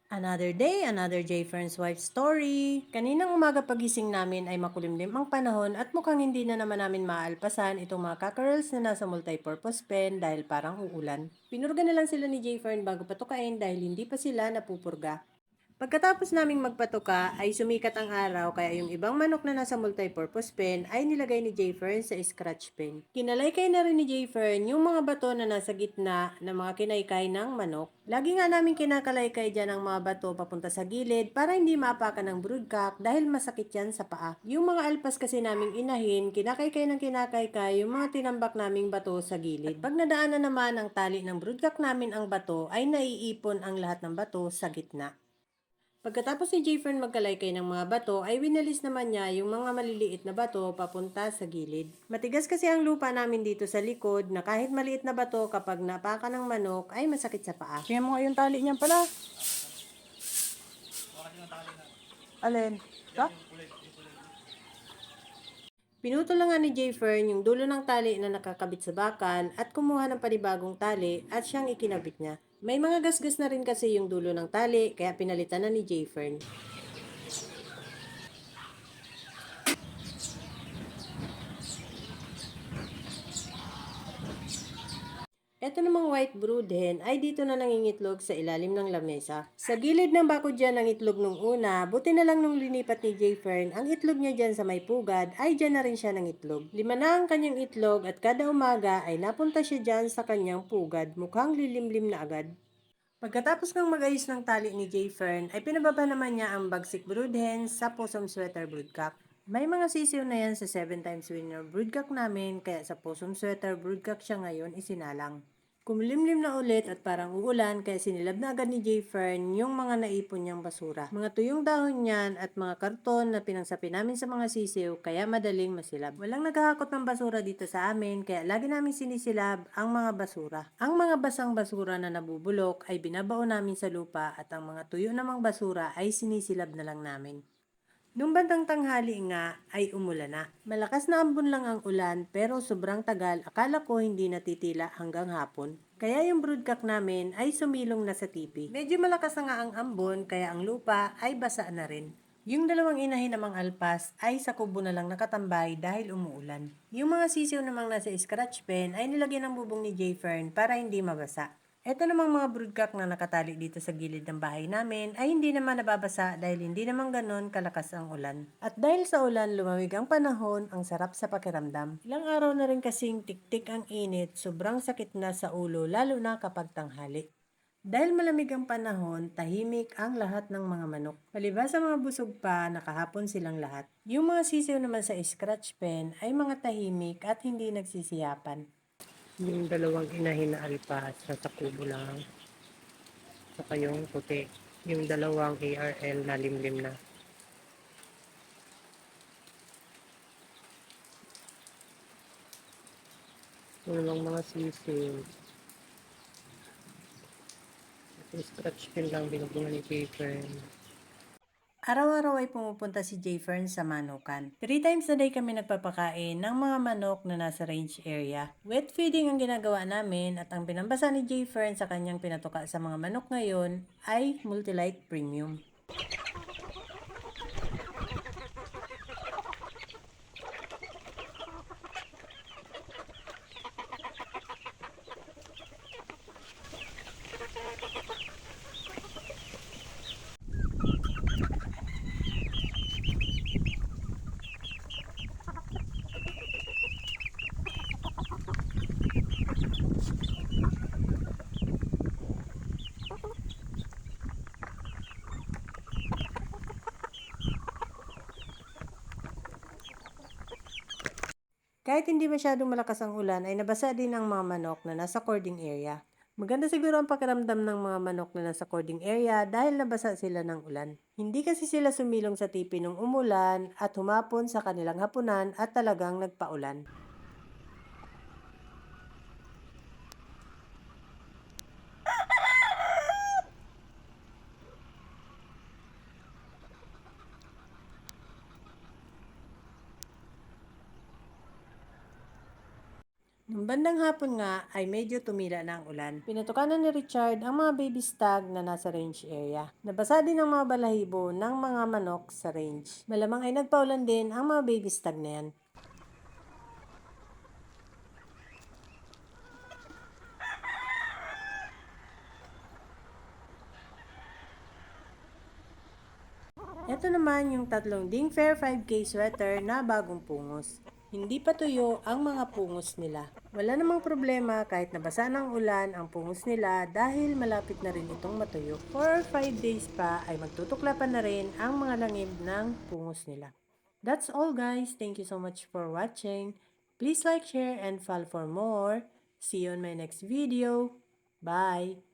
Another day, another J. Fern's wife story. Kaninang umaga pagising namin ay makulimlim ang panahon at mukhang hindi na naman namin maalpasan itong mga cockerels na nasa multipurpose pen dahil parang uulan. Pinurga na lang sila ni J. Fern bago patukain dahil hindi pa sila napupurga. Pagkatapos naming magpatuka ay sumikat ang araw kaya yung ibang manok na nasa multipurpose pen ay nilagay ni Jayfern sa scratch pen. Kinalaykay na rin ni Jayfern yung mga bato na nasa gitna ng mga kinaykay ng manok. Lagi nga namin kinakalaykay dyan ang mga bato papunta sa gilid para hindi maapakan ng broodcock dahil masakit yan sa paa. Yung mga alpas kasi naming inahin, kinakaykay ng kinakaykay yung mga tinambak naming bato sa gilid. At pag nadaanan naman ang tali ng broodcock namin ang bato ay naiipon ang lahat ng bato sa gitna. Pagkatapos ni Jayfern magkalaykay ng mga bato, ay winalis naman niya yung mga maliliit na bato papunta sa gilid. Matigas kasi ang lupa namin dito sa likod na kahit maliit na bato kapag napaka ng manok ay masakit sa paa. Tingnan mo nga yung tali niyan pala. Alin? Ito? Pinuto lang nga ni Jayfern yung dulo ng tali na nakakabit sa bakal at kumuha ng panibagong tali at siyang ikinabit niya. May mga gasgas na rin kasi yung dulo ng tali kaya pinalitan na ni Jayfern. Ito namang white brood hen ay dito na nangingitlog sa ilalim ng lamesa. Sa gilid ng bako dyan ang itlog nung una, buti na lang nung linipat ni Jayfern, ang itlog niya dyan sa may pugad ay dyan na rin siya ng itlog. 5 na ang kanyang itlog at kada umaga ay napunta siya dyan sa kanyang pugad, mukhang lilimlim na agad. Pagkatapos ng mag-ayos ng tali ni Jayfern, ay pinababa naman niya ang bagsik brood hen sa possum sweater broodcock. May mga sisiw na yan sa 7 times winner broodcock namin kaya sa possum sweater broodcock siya ngayon isinalang. Kumlimlim na ulit at parang uulan kaya sinilab na agad ni Jayfern yung mga naipon niyang basura. Mga tuyong dahon niyan at mga karton na pinangsapi namin sa mga sisiw kaya madaling masilab. Walang naghahakot ng basura dito sa amin kaya lagi namin sinisilab ang mga basura. Ang mga basang basura na nabubulok ay binabaon namin sa lupa at ang mga tuyo namang basura ay sinisilab na lang namin. Nung bandang tanghali nga ay umulan na. Malakas na ambon lang ang ulan pero sobrang tagal akala ko hindi natitila hanggang hapon. Kaya yung broodcock namin ay sumilong na sa tipi. Medyo malakas na nga ang ambon kaya ang lupa ay basa na rin. Yung dalawang inahin namang alpas ay sa kubo na lang nakatambay dahil umuulan. Yung mga sisiw namang nasa scratch pen ay nilagyan ng bubong ni Jayfern para hindi mabasa. Ito namang mga broodcock na nakatali dito sa gilid ng bahay namin ay hindi naman nababasa dahil hindi naman ganon kalakas ang ulan. At dahil sa ulan, lumamig ang panahon, ang sarap sa pakiramdam. Ilang araw na rin kasing tiktik ang init, sobrang sakit na sa ulo lalo na kapag tanghali. Dahil malamig ang panahon, tahimik ang lahat ng mga manok. Palibas sa mga busog pa, nakahapon silang lahat. Yung mga sisiw naman sa scratch pen ay mga tahimik at hindi nagsisiyapan. Yung dalawang inahin na alpas, nasa kubo lang. Saka yung puti. Yung dalawang ARL na limlim na. Yung lang mga sisiw. Yung scratch pin lang binubungan ni paper. Araw-araw ay pumupunta si Jayfern sa manukan. 3 times a day kami nagpapakain ng mga manok na nasa range area. Wet feeding ang ginagawa namin at ang pinambasa ni Jayfern sa kanyang pinatuka sa mga manok ngayon ay Multilite Premium. Kahit hindi masyadong malakas ang ulan ay nabasa din ang mga manok na nasa cording area. Maganda siguro ang pakiramdam ng mga manok na nasa cording area dahil nabasa sila ng ulan. Hindi kasi sila sumilong sa tipi nung umulan at humapon sa kanilang hapunan at talagang nagpaulan. Nung bandang hapon nga ay medyo tumila na ang ulan. Pinatukanan ni Richard ang mga baby stag na nasa range area. Nabasa din ang mga balahibo ng mga manok sa range. Malamang ay nagpaulan din ang mga baby stag na yan. Ito naman yung tatlong Ding Fair 5K sweater na bagong pungos. Hindi pa tuyo ang mga pungos nila. Wala namang problema kahit nabasa ng ulan ang pungos nila dahil malapit na rin itong matuyo. 4 or 5 days pa ay magtutuklapan na rin ang mga langib ng pungos nila. That's all guys. Thank you so much for watching. Please like, share, and follow for more. See you on my next video. Bye!